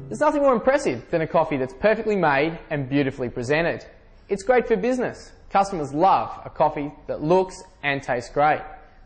There's nothing more impressive than a coffee that's perfectly made and beautifully presented. It's great for business. Customers love a coffee that looks and tastes great.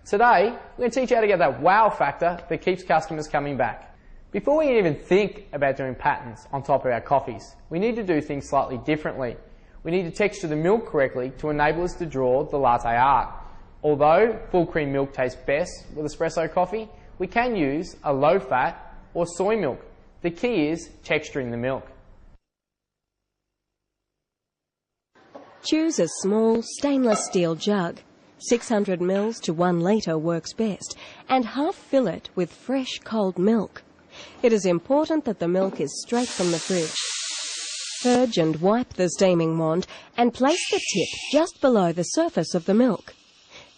Today, we're going to teach you how to get that wow factor that keeps customers coming back. Before we even think about doing patterns on top of our coffees, we need to do things slightly differently. We need to texture the milk correctly to enable us to draw the latte art. Although full cream milk tastes best with espresso coffee, we can use a low fat or soy milk. The key is texturing the milk. Choose a small stainless steel jug. 600 ml to 1 litre works best, and half fill it with fresh cold milk. It is important that the milk is straight from the fridge. Purge and wipe the steaming wand and place the tip just below the surface of the milk.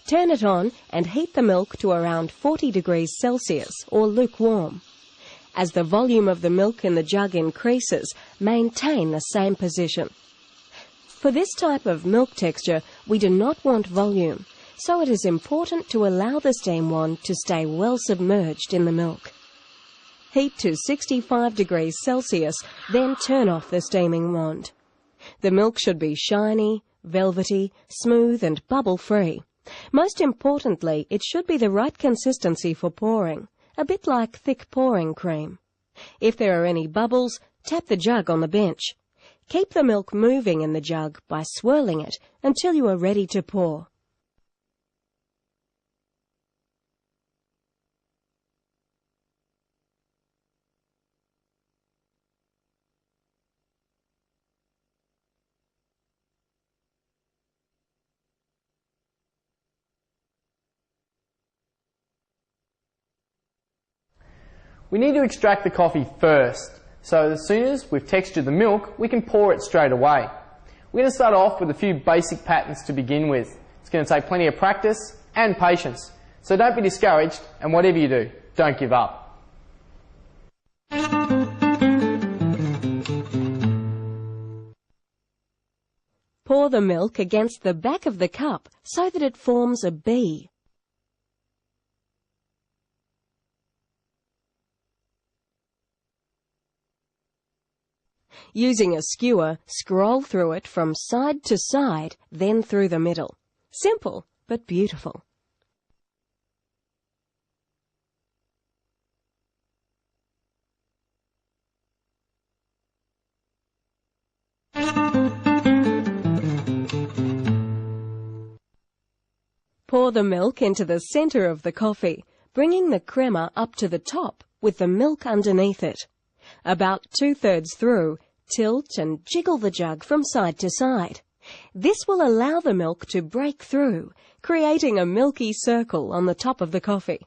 Turn it on and heat the milk to around 40 degrees Celsius or lukewarm. As the volume of the milk in the jug increases, maintain the same position. For this type of milk texture, we do not want volume, so it is important to allow the steam wand to stay well submerged in the milk. Heat to 65 degrees Celsius, then turn off the steaming wand. The milk should be shiny, velvety, smooth and bubble-free. Most importantly, it should be the right consistency for pouring, a bit like thick pouring cream. If there are any bubbles, tap the jug on the bench. Keep the milk moving in the jug by swirling it until you are ready to pour. We need to extract the coffee first, so as soon as we've textured the milk, we can pour it straight away. We're going to start off with a few basic patterns to begin with. It's going to take plenty of practice and patience, so don't be discouraged, and whatever you do, don't give up. Pour the milk against the back of the cup so that it forms a B. Using a skewer, scroll through it from side to side, then through the middle. Simple, but beautiful. Pour the milk into the center of the coffee, bringing the crema up to the top with the milk underneath it. About 2/3 through, tilt and jiggle the jug from side to side. This will allow the milk to break through, creating a milky circle on the top of the coffee.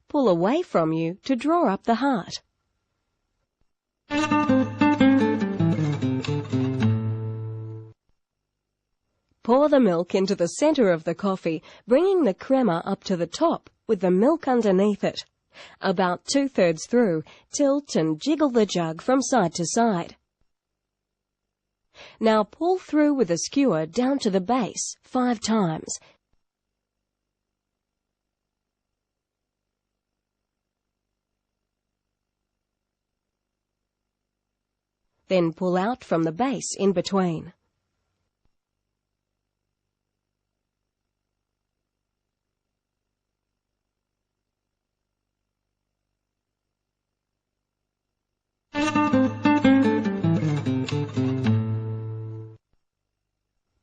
Pull away from you to draw up the heart. Pour the milk into the center of the coffee, bringing the crema up to the top with the milk underneath it. About 2/3 through, tilt and jiggle the jug from side to side. Now pull through with a skewer down to the base 5 times. Then pull out from the base in between.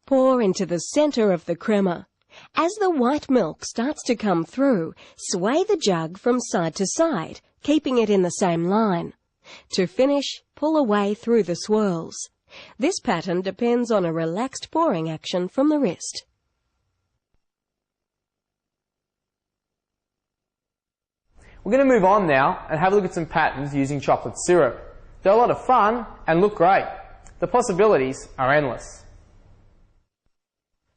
Pour into the center of the crema. As the white milk starts to come through, sway the jug from side to side, keeping it in the same line. To finish, pull away through the swirls. This pattern depends on a relaxed pouring action from the wrist. We're going to move on now and have a look at some patterns using chocolate syrup. They're a lot of fun and look great. The possibilities are endless.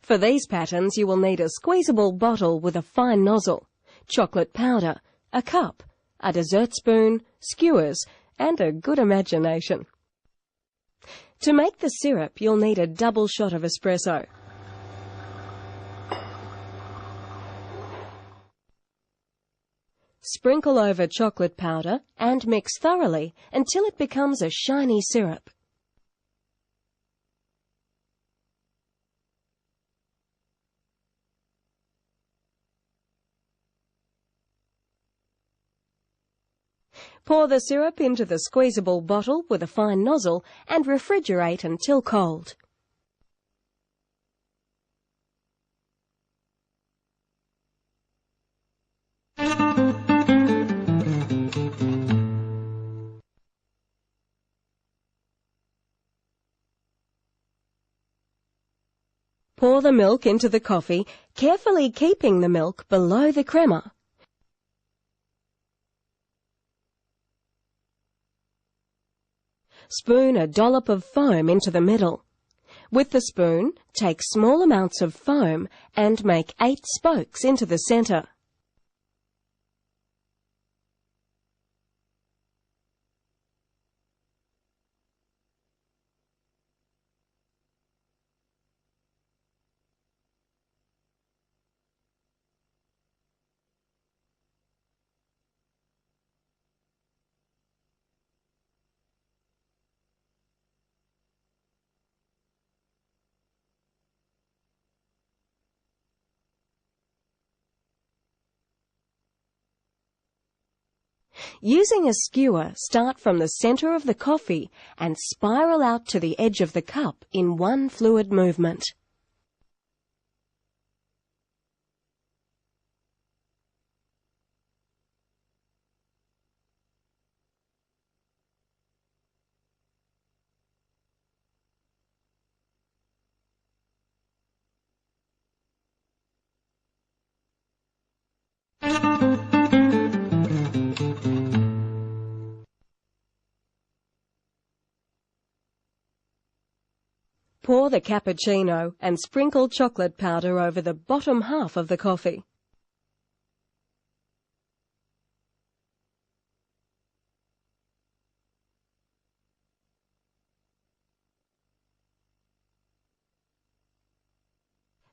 For these patterns you will need a squeezable bottle with a fine nozzle, chocolate powder, a cup, a dessert spoon, skewers and a good imagination. To make the syrup you'll need a double shot of espresso. Sprinkle over chocolate powder and mix thoroughly until it becomes a shiny syrup. Pour the syrup into the squeezable bottle with a fine nozzle and refrigerate until cold. Pour the milk into the coffee, carefully keeping the milk below the crema. Spoon a dollop of foam into the middle. With the spoon, take small amounts of foam and make 8 spokes into the centre. Using a skewer, start from the centre of the coffee and spiral out to the edge of the cup in one fluid movement. Pour the cappuccino and sprinkle chocolate powder over the bottom half of the coffee.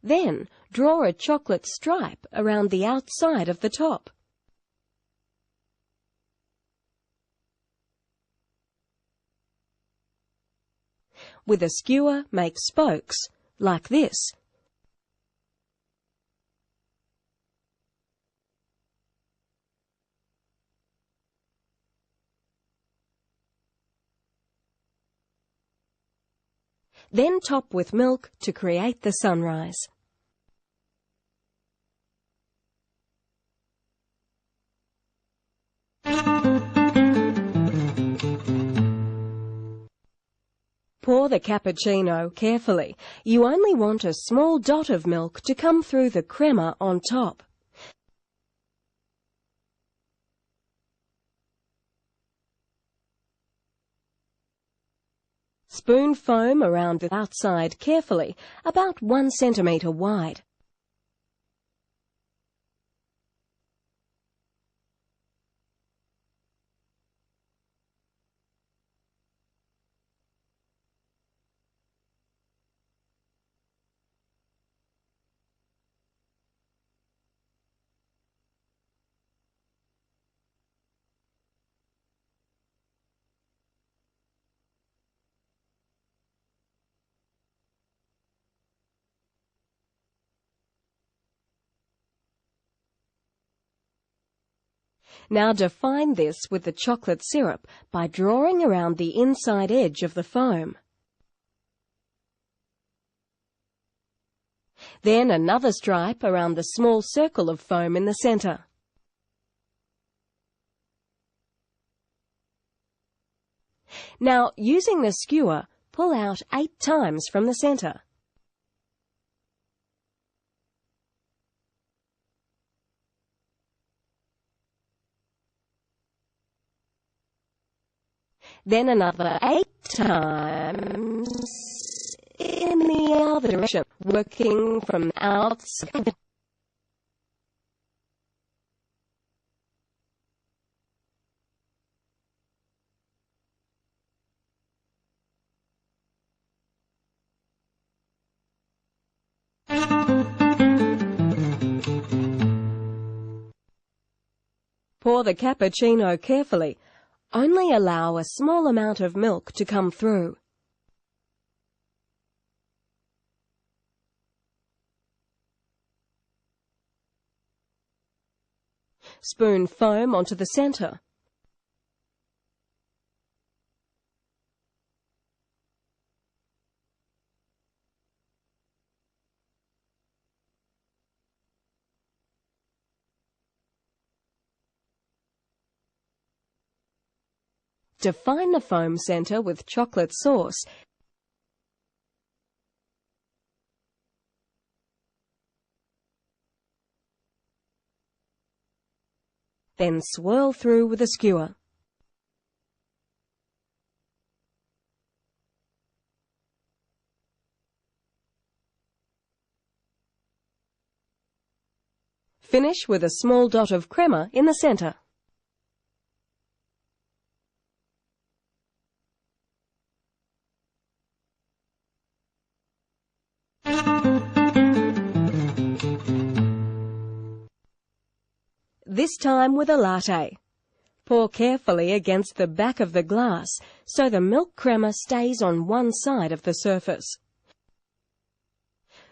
Then draw a chocolate stripe around the outside of the top. With a skewer, make spokes, like this. Then top with milk to create the sunrise. Pour the cappuccino carefully. You only want a small dot of milk to come through the crema on top. Spoon foam around the outside carefully, about 1 centimetre wide. Now define this with the chocolate syrup by drawing around the inside edge of the foam. Then another stripe around the small circle of foam in the centre. Now, using the skewer, pull out 8 times from the centre. Then another 8 times in the other direction, working from the outside. Pour the cappuccino carefully. Only allow a small amount of milk to come through. Spoon foam onto the centre. Define the foam centre with chocolate sauce. Then swirl through with a skewer. Finish with a small dot of crema in the centre. This time with a latte. Pour carefully against the back of the glass so the milk crema stays on one side of the surface.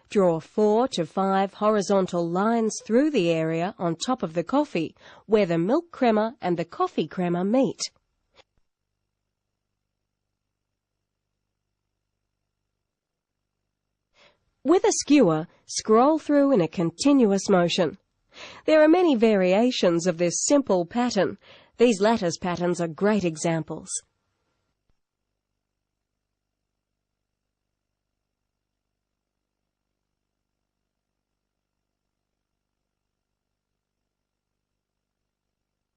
Draw 4 to 5 horizontal lines through the area on top of the coffee where the milk crema and the coffee crema meet. With a skewer, scroll through in a continuous motion. There are many variations of this simple pattern. These lattice patterns are great examples.